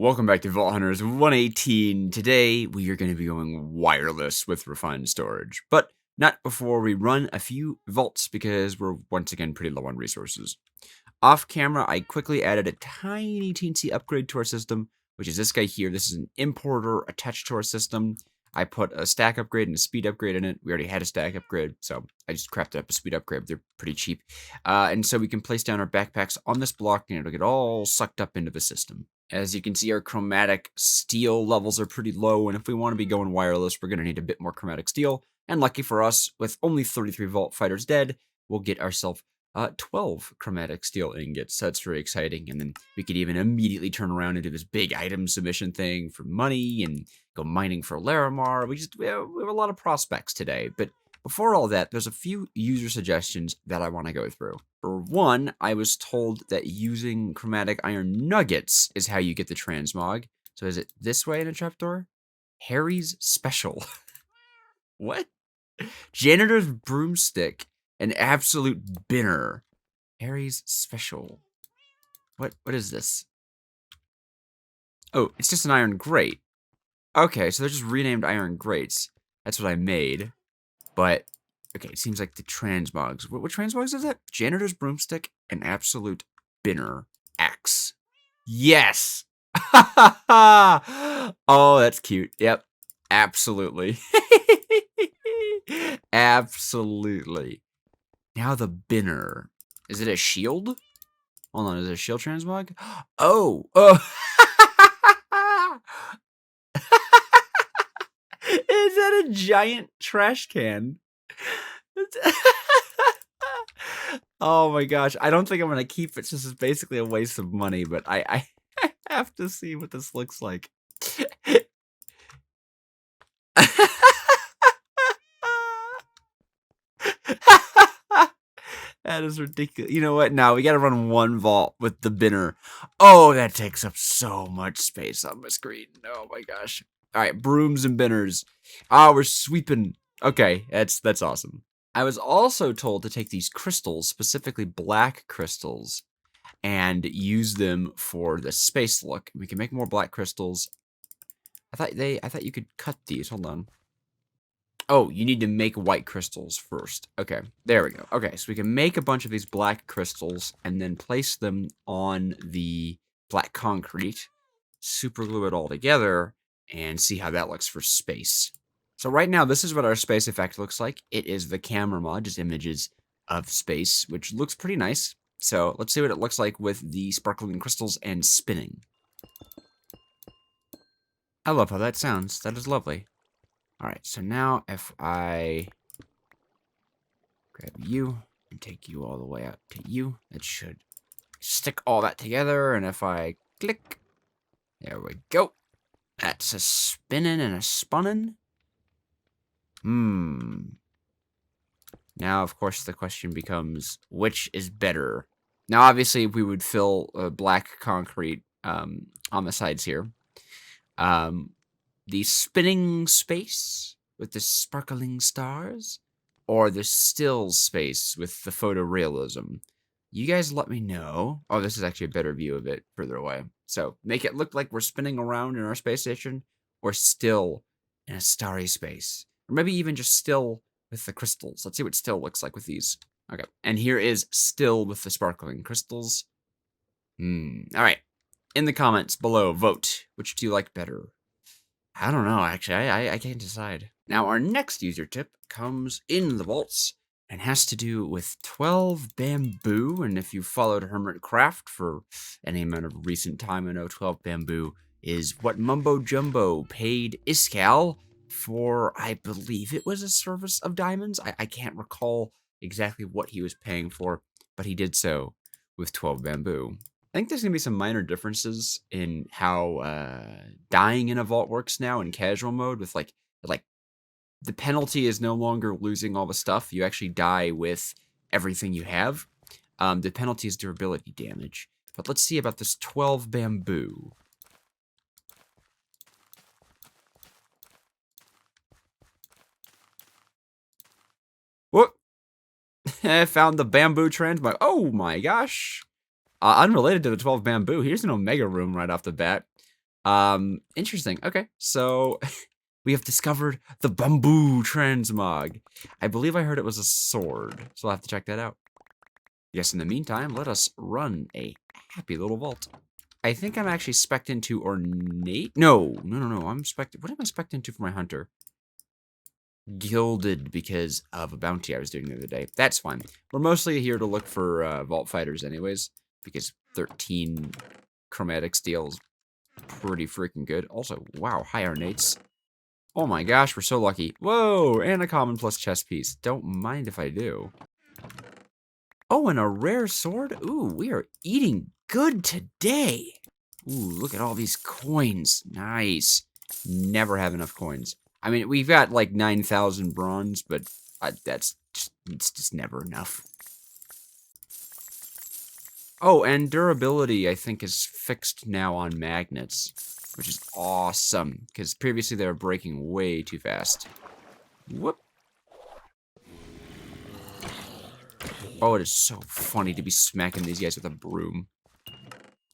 Welcome back to Vault Hunters 118. Today, we are going to be going wireless with refined storage, but not before we run a few vaults because we're once again pretty low on resources. Off camera, I quickly added a tiny teensy upgrade to our system, which is this guy here. This is an importer attached to our system. I put a stack upgrade and a speed upgrade in it. We already had a stack upgrade, so I just crafted up a speed upgrade. They're pretty cheap. And so we can place down our backpacks on this block and it'll get all sucked up into the system. As you can see, our chromatic steel levels are pretty low, and if we want to be going wireless, we're going to need a bit more chromatic steel. And lucky for us, with only 33 vault fighters dead, we'll get ourselves 12 chromatic steel ingots. So that's very exciting. And then we could even immediately turn around and do this big item submission thing for money and go mining for Larimar. We have a lot of prospects today. But before all that, there's a few user suggestions that I want to go through. For one, I was told that using chromatic iron nuggets is how you get the transmog. So is it this way in a trapdoor? Harry's Special. What? Janitor's Broomstick. An absolute binner. Harry's Special. What is this? Oh, it's just an iron grate. Okay, so they're just renamed iron grates. That's what I made. But, okay, it seems like the transmogs. What transmogs is that? Janitor's Broomstick, an absolute binner axe. Yes! Oh, that's cute. Yep, absolutely. Absolutely. Now the binner. Is it a shield? Hold on, is it a shield transmog? Oh! Is that a giant trash can? Oh my gosh, I don't think I'm gonna keep it since it's basically a waste of money, but I have to see what this looks like. That is ridiculous. You know what? Now we gotta run one vault with the binner. Oh, that takes up so much space on my screen. Oh my gosh. Alright, brooms and binners. Ah, we're sweeping. Okay, that's awesome. I was also told to take these crystals, specifically black crystals, and use them for the space look. We can make more black crystals. I thought you could cut these. Hold on. Oh, you need to make white crystals first. Okay, there we go. Okay, so we can make a bunch of these black crystals and then place them on the black concrete, super glue it all together, and see how that looks for space. So right now, this is what our space effect looks like. It is the camera mod, just images of space, which looks pretty nice. So let's see what it looks like with the sparkling crystals and spinning. I love how that sounds. That is lovely. Alright, so now if I grab you and take you all the way out to you, it should stick all that together. And if I click, there we go. That's a spinning and a spunning. Now, of course, the question becomes, which is better? Now, obviously, we would fill black concrete on the sides here. The spinning space with the sparkling stars, or the still space with the photorealism. You guys let me know. Oh, this is actually a better view of it further away. So make it look like we're spinning around in our space station, or still in a starry space. Or maybe even just still with the crystals. Let's see what still looks like with these. Okay, and here is still with the sparkling crystals. Alright. In the comments below, vote. Which do you like better? I don't know, actually. I can't decide. Now, our next user tip comes in the vaults and has to do with 12 bamboo. And if you followed Hermitcraft for any amount of recent time, I know 12 bamboo is what Mumbo Jumbo paid Iskal for, I believe it was a service of diamonds. I can't recall exactly what he was paying for, but he did so with 12 bamboo. I think there's going to be some minor differences in how dying in a vault works now in casual mode with like the penalty is no longer losing all the stuff. You actually die with everything you have. The penalty is durability damage. But let's see about this 12 bamboo. Whoop! I found the bamboo transmog. Oh my gosh! Unrelated to the 12 bamboo, here's an Omega room right off the bat. Interesting. Okay, so we have discovered the bamboo transmog. I believe I heard it was a sword, so I'll have to check that out. Yes, in the meantime, let us run a happy little vault. I think I'm actually spec'd into ornate. No. I'm spec'd. What am I spec'd into for my hunter? Gilded because of a bounty I was doing the other day. That's fine. We're mostly here to look for vault fighters anyways, because 13 chromatic steel is pretty freaking good. Also, wow, high ornates. Oh my gosh, we're so lucky. Whoa, and a common plus chest piece. Don't mind if I do. Oh, and a rare sword? Ooh, we are eating good today. Ooh, look at all these coins. Nice. Never have enough coins. I mean, we've got like 9,000 bronze, but it's just never enough. Oh, and durability, I think, is fixed now on magnets, which is awesome, because previously they were breaking way too fast. Whoop. Oh, it is so funny to be smacking these guys with a broom.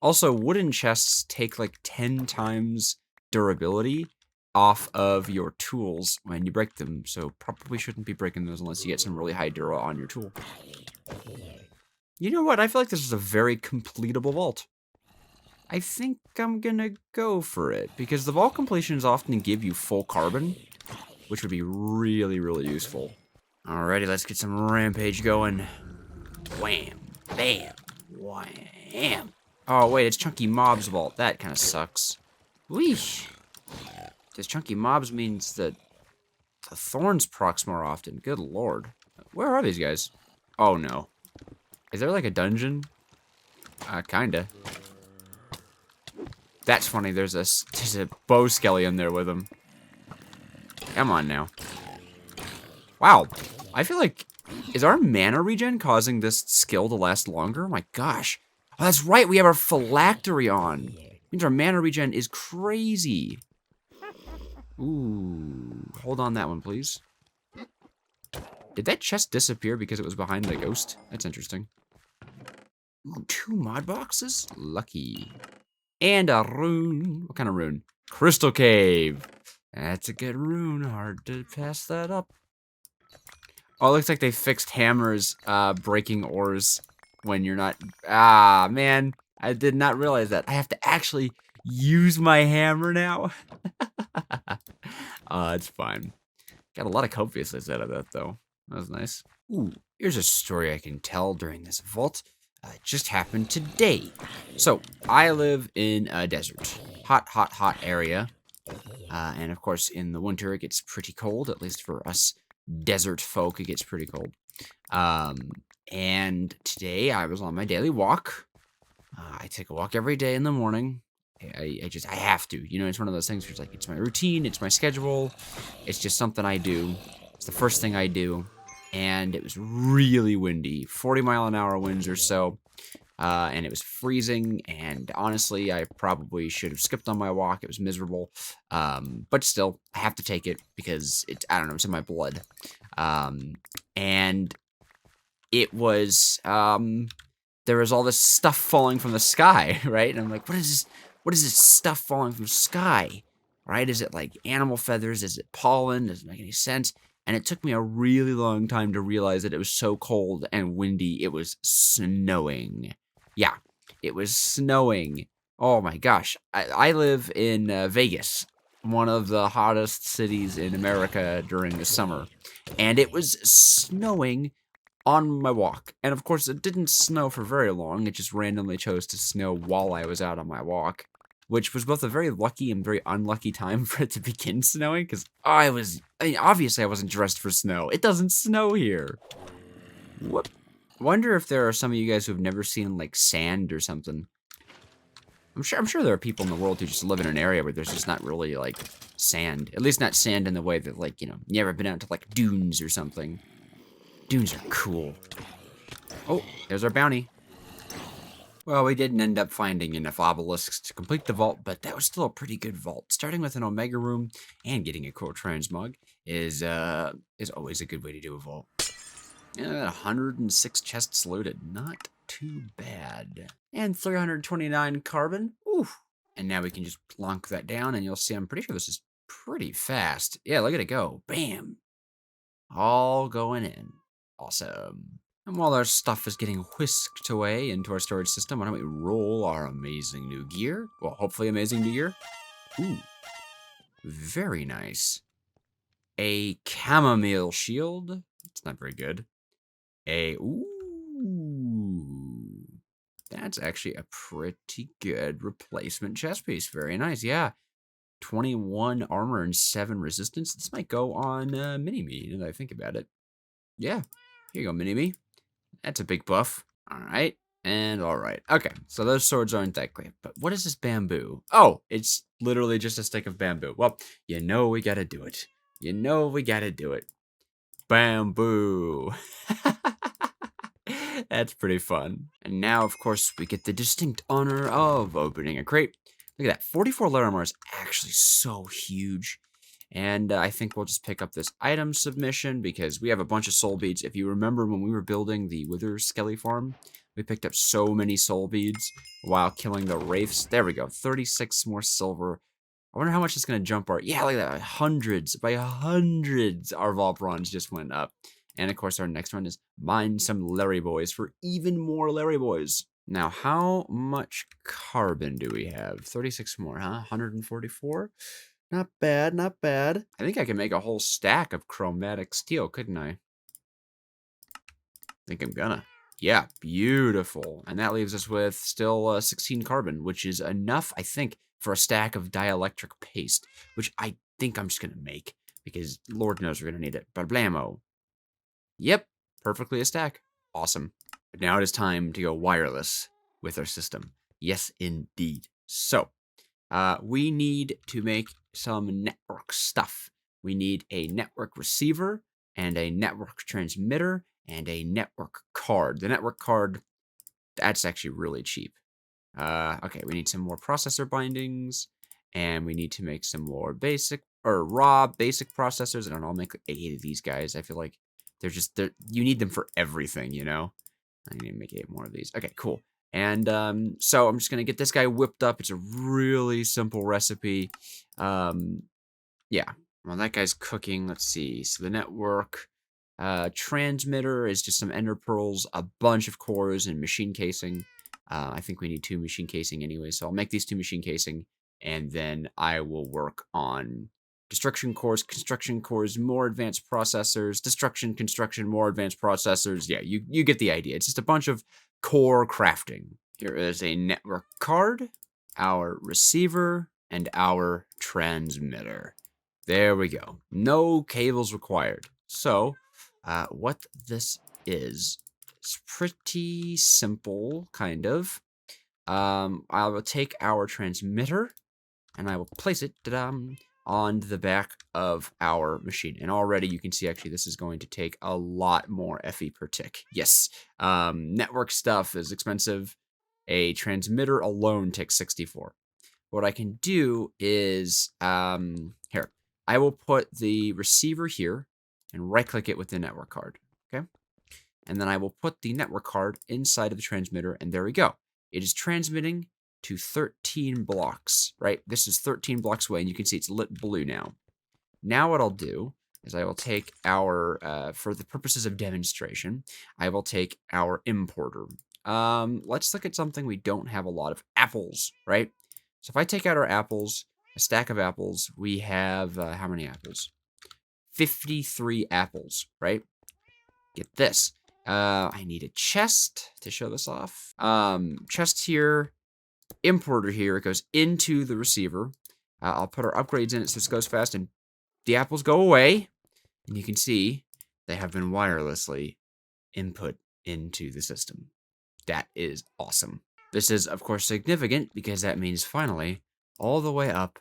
Also, wooden chests take like 10 times durability off of your tools when you break them, so probably shouldn't be breaking those unless you get some really high dura on your tool. You know what? I feel like this is a very completable vault. I think I'm gonna go for it, because the vault completions often give you full carbon, which would be really, really useful. Alrighty, let's get some rampage going. Wham, bam, wham. Oh, wait, it's Chunky Mob's vault. That kind of sucks. Weesh. Because Chunky Mobs means that the Thorns procs more often. Good lord. Where are these guys? Oh, no. Is there like a dungeon? Kinda. That's funny. There's a bow skelly in there with him. Come on now. Wow. I feel like... Is our mana regen causing this skill to last longer? Oh my gosh. Oh, that's right. We have our phylactery on. Means our mana regen is crazy. Ooh. Hold on that one, please. Did that chest disappear because it was behind the ghost? That's interesting. Ooh, 2 mod boxes? Lucky. And a rune. What kind of rune? Crystal Cave. That's a good rune. Hard to pass that up. Oh, it looks like they fixed hammers breaking ores when you're not... Ah, man. I did not realize that. I have to actually use my hammer now. It's fine. Got a lot of copious out of that, though. That was nice. Ooh, here's a story I can tell during this vault. It just happened today. So, I live in a desert. Hot area. And of course, in the winter, it gets pretty cold, at least for us desert folk, it gets pretty cold. And today, I was on my daily walk. I take a walk every day in the morning. I have to. You know, it's one of those things where it's like, it's my routine, it's my schedule. It's just something I do. It's the first thing I do. And it was really windy, 40-mile-an-hour winds or so. And it was freezing, and honestly, I probably should have skipped on my walk. It was miserable. But still, I have to take it because I don't know, it's in my blood. And it was, there was all this stuff falling from the sky, right? And I'm like, what is this? What is this stuff falling from the sky? Right? Is it like animal feathers? Is it pollen? Doesn't make any sense. And it took me a really long time to realize that it was so cold and windy, it was snowing. Yeah, it was snowing. Oh my gosh. I live in Vegas, one of the hottest cities in America during the summer. And it was snowing on my walk. And of course, it didn't snow for very long. It just randomly chose to snow while I was out on my walk, which was both a very lucky and very unlucky time for it to begin snowing, because I mean, obviously I wasn't dressed for snow. It doesn't snow here. Whoop. I wonder if there are some of you guys who have never seen, like, sand or something. I'm sure there are people in the world who just live in an area where there's just not really, like, sand. At least not sand in the way that, like, you know, you ever been out to, like, dunes or something. Dunes are cool. Oh, there's our bounty. Well, we didn't end up finding enough obelisks to complete the vault, but that was still a pretty good vault. Starting with an Omega room and getting a cool transmog is always a good way to do a vault. Yeah, 106 chests loaded. Not too bad. And 329 carbon. Ooh, And now we can just plonk that down, and you'll see I'm pretty sure this is pretty fast. Yeah, look at it go. Bam. All going in. Awesome. And while our stuff is getting whisked away into our storage system, why don't we roll our amazing new gear? Well, hopefully amazing new gear. Ooh, very nice. A chamomile shield. It's not very good. Ooh. That's actually a pretty good replacement chest piece. Very nice, yeah. 21 armor and 7 resistance. This might go on Mini-Me, now that I think about it. Yeah, here you go, Mini-Me. That's a big buff. All right, and all right. Okay, so those swords aren't that great, but what is this bamboo? Oh, it's literally just a stick of bamboo. Well, you know we gotta do it. You know we gotta do it. Bamboo. That's pretty fun. And now, of course, we get the distinct honor of opening a crate. Look at that. 44 letter armor is actually so huge. And I think we'll just pick up this item submission because we have a bunch of soul beads. If you remember when we were building the Wither Skelly farm, we picked up so many soul beads while killing the wraiths. There we go. 36 more silver. I wonder how much it's going to jump our... Yeah, look at that. Hundreds. By hundreds, our vault bronze just went up. And of course, our next one is mine some Larry Boys for even more Larry Boys. Now, how much carbon do we have? 36 more, huh? 144? Not bad, not bad. I think I can make a whole stack of chromatic steel, couldn't I? Think I'm gonna. Yeah, beautiful. And that leaves us with still 16 carbon, which is enough, I think, for a stack of dielectric paste, which I think I'm just gonna make because Lord knows we're gonna need it. But blammo. Yep, perfectly a stack. Awesome. But now it is time to go wireless with our system. Yes, indeed. So, we need to make some network stuff. We need a network receiver and a network transmitter and a network card. The network card, that's actually really cheap. Okay, we need some more processor bindings, and we need to make some more basic or raw basic processors. I don't know, I'll make like 8 of these guys. I feel like you need them for everything, you know? I need to make 8 more of these. Okay, cool. And so I'm just going to get this guy whipped up. It's a really simple recipe. Yeah, well, that guy's cooking. Let's see. So the network transmitter is just some ender pearls, a bunch of cores, and machine casing. I think we need 2 machine casing anyway, so I'll make these 2 machine casing, and then I will work on destruction cores, construction cores, more advanced processors, destruction, construction, more advanced processors. Yeah, you get the idea. It's just a bunch of core crafting. Here is a network card, our receiver, and our transmitter. There we go. No cables required. So, what this is pretty simple, kind of. I will take our transmitter, and I will place it on the back of our machine. And already you can see actually this is going to take a lot more FE per tick. Yes, network stuff is expensive. A transmitter alone takes 64. What I can do is, here, I will put the receiver here and right-click it with the network card, okay? And then I will put the network card inside of the transmitter, and there we go. It is transmitting to 13 blocks, right? This is 13 blocks away, and you can see it's lit blue now. Now what I'll do is I will take our, for the purposes of demonstration, I will take our importer. Let's look at something we don't have a lot of. Apples, right? So if I take out our apples, a stack of apples, we have, how many apples? 53 apples, right? Get this. I need a chest to show this off. Chest here, importer here, it goes into the receiver. I'll put our upgrades in it so this goes fast, and the apples go away, and you can see they have been wirelessly input into the system. That is awesome. This is, of course, significant because that means finally, all the way up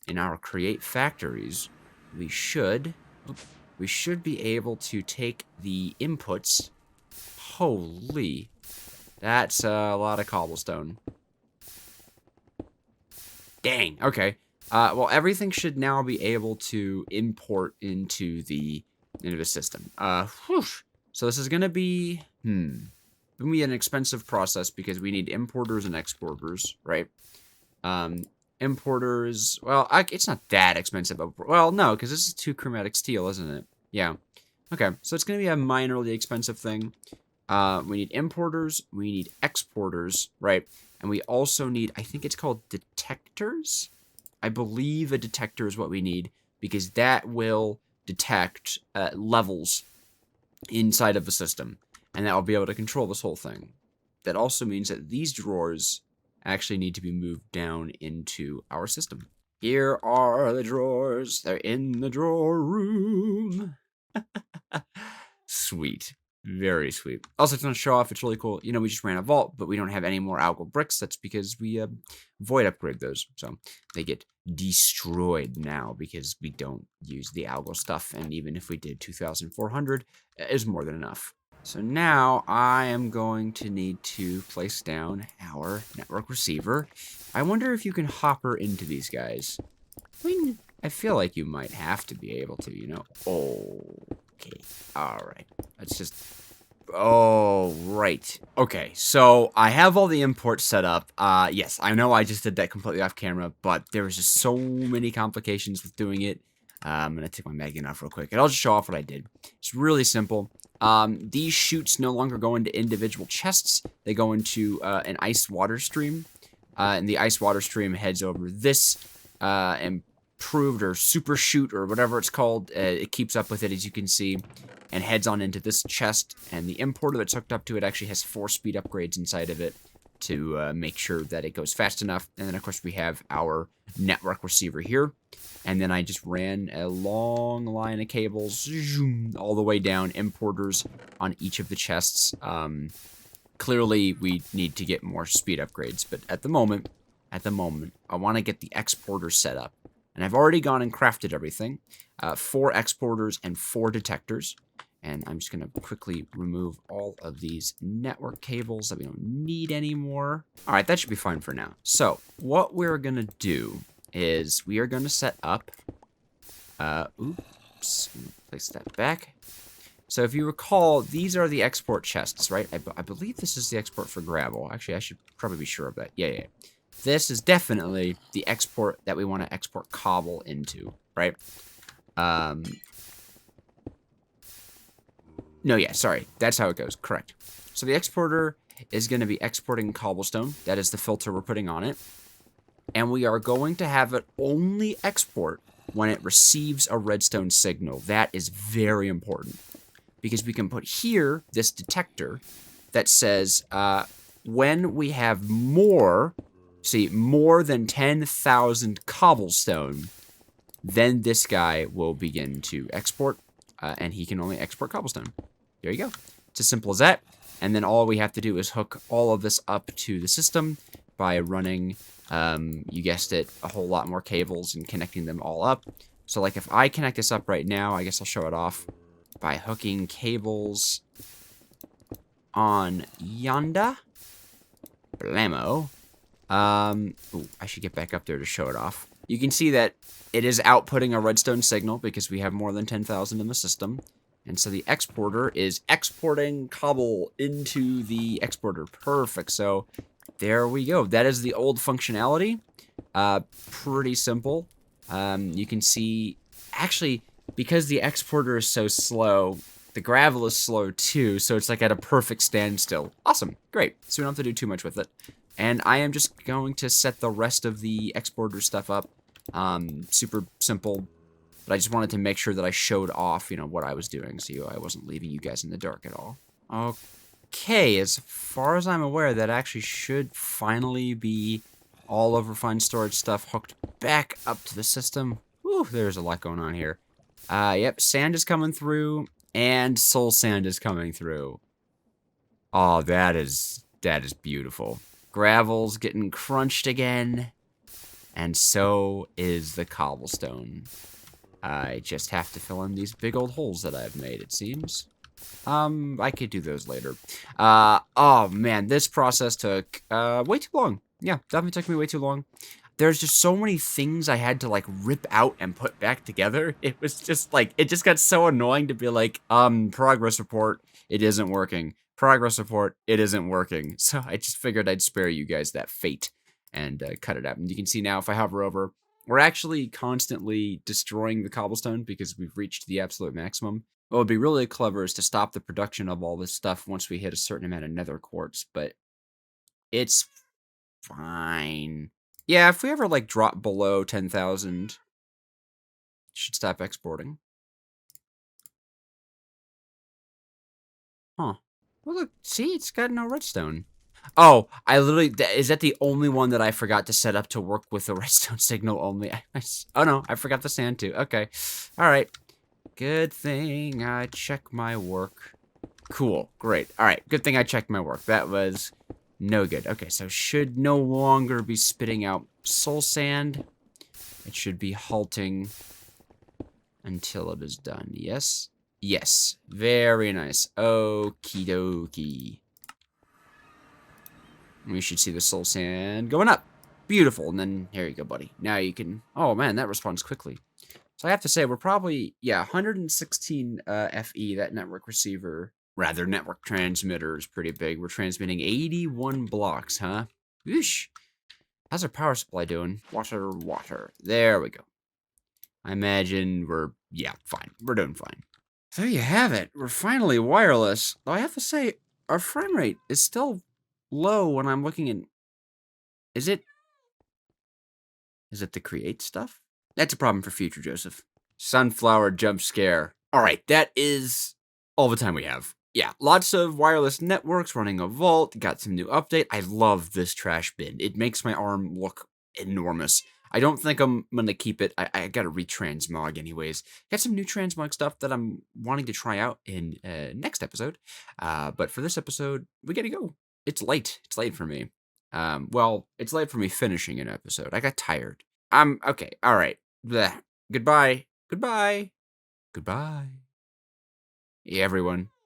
in our create factories, we should be able to take the inputs. Holy, that's a lot of cobblestone. Dang, okay. Well, everything should now be able to import into the system. So this is gonna be, gonna be an expensive process because we need importers and exporters, right? Importers, well, it's not that expensive. Well, no, because this is 2 chromatic steel, isn't it? Yeah. Okay, so it's going to be a minorly expensive thing. We need importers, we need exporters, right? And we also need, I think it's called detectors? I believe a detector is what we need, because that will detect levels inside of the system, and that will be able to control this whole thing. That also means that these drawers actually need to be moved down into our system. Here are the drawers. They're in the drawer room. Sweet. Very sweet. Also, it's going to show off. It's really cool. You know, we just ran a vault, but we don't have any more algal bricks. That's because we void upgrade those. So they get destroyed now because we don't use the algal stuff. And even if we did 2,400, it is more than enough. So now I am going to need to place down our network receiver. I wonder if you can hopper into these guys. I mean, I feel like you might have to be able to, you know. Okay. All right. Let's just... Oh, right. Okay, so I have all the imports set up. Yes, I know I just did that completely off camera, but there was just so many complications with doing it. I'm going to take my magnet off real quick, and I'll just show off what I did. It's really simple. These chutes no longer go into individual chests. They go into an ice water stream, and the ice water stream heads over this improved or super chute or whatever it's called. It keeps up with it, as you can see, and heads on into this chest. And the importer that's hooked up to it actually has 4 speed upgrades inside of it to make sure that it goes fast enough. And then, of course, we have our network receiver here. And then I just ran a long line of cables all the way down, importers on each of the chests. Clearly, we need to get more speed upgrades, but at the moment, I want to get the exporter set up. And I've already gone and crafted everything. 4 exporters and 4 detectors. And I'm just going to quickly remove all of these network cables that we don't need anymore. All right, that should be fine for now. So what we're going to do is we are going to set up, oops, place that back. So if you recall, these are the export chests, right? I believe this is the export for gravel. Actually, I should probably be sure of that. Yeah. This is definitely the export that we want to export cobble into, right? No, yeah, sorry. That's how it goes. Correct. So the exporter is going to be exporting cobblestone. That is the filter we're putting on it. And we are going to have it only export when it receives a redstone signal. That is very important, because we can put here this detector that says when we have more than 10,000 cobblestone, then this guy will begin to export, and he can only export cobblestone. There you go. It's as simple as that. And then all we have to do is hook all of this up to the system by running, you guessed it, a whole lot more cables and connecting them all up. So like if I connect this up right now, I guess I'll show it off by hooking cables on yonder. Blammo. Ooh, I should get back up there to show it off. You can see that it is outputting a redstone signal because we have more than 10,000 in the system. And so the exporter is exporting cobble into the exporter. Perfect. So there we go. That is the old functionality. Pretty simple. You can see, actually, because the exporter is so slow, the gravel is slow too, so it's like at a perfect standstill. Awesome. Great. So we don't have to do too much with it. And I am just going to set the rest of the exporter stuff up. Super simple. But I just wanted to make sure that I showed off, what I was doing, so I wasn't leaving you guys in the dark at all. Okay, as far as I'm aware, that actually should finally be all of refined storage stuff hooked back up to the system. Whew, there's a lot going on here. Yep, sand is coming through, and soul sand is coming through. Oh, that is beautiful. Gravel's getting crunched again, and so is the cobblestone. I just have to fill in these big old holes that I've made, it seems. I could do those later. Oh man, this process took, way too long. Yeah, definitely took me way too long. There's just so many things I had to, like, rip out and put back together. It was just, like, it just got so annoying to be like, progress report, it isn't working. Progress report, it isn't working. So I just figured I'd spare you guys that fate. and cut it up. And you can see now if I hover over, we're actually constantly destroying the cobblestone because we've reached the absolute maximum. What would be really clever is to stop the production of all this stuff once we hit a certain amount of nether quartz, but it's fine. Yeah, if we ever like drop below 10,000, should stop exporting. Huh. Well, look, see, it's got no redstone. Oh, I literally, is that the only one that I forgot to set up to work with the redstone signal only? Oh no, I forgot the sand too. Okay. All right. Good thing I checked my work. Cool. Great. All right. Good thing I checked my work. That was no good. Okay, so should no longer be spitting out soul sand. It should be halting until it is done. Yes? Yes. Very nice. Okie dokie. We should see the soul sand going up. Beautiful. And then, here you go, buddy. Now you can... Oh, man, that responds quickly. So I have to say, we're probably, yeah, 116 FE, that network receiver. Rather, network transmitter is pretty big. We're transmitting 81 blocks, huh? Whoosh. How's our power supply doing? Water, water. There we go. I imagine we're, yeah, fine. We're doing fine. There you have it. We're finally wireless. Though I have to say, our frame rate is still low when I'm looking at... Is it the create stuff? That's a problem for future, Joseph. Sunflower jump scare. All right, that is all the time we have. Yeah, lots of wireless networks running a vault. Got some new update. I love this trash bin. It makes my arm look enormous. I don't think I'm gonna keep it. I gotta retransmog anyways. Got some new transmog stuff that I'm wanting to try out in next episode. But for this episode, we gotta go. It's late. It's late for me. Well, it's late for me finishing an episode. I got tired. I'm okay. All right. Blech. Goodbye. Goodbye. Goodbye. Yeah, everyone.